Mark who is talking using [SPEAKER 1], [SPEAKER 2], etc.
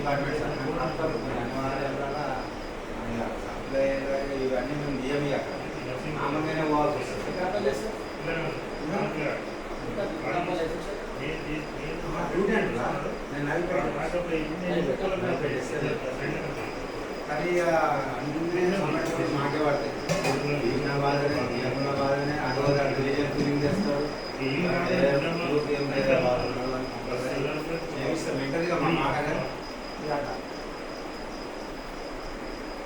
[SPEAKER 1] Departments supply ఇవన్నీ మేము ఏమి మామూలుగానే పోవాల్సి వస్తుంది. కానీ అన్ని సమస్యలు మాకే పడతాయి. బాధనే అడవదాడు ఫీలింగ్ చేస్తాడు.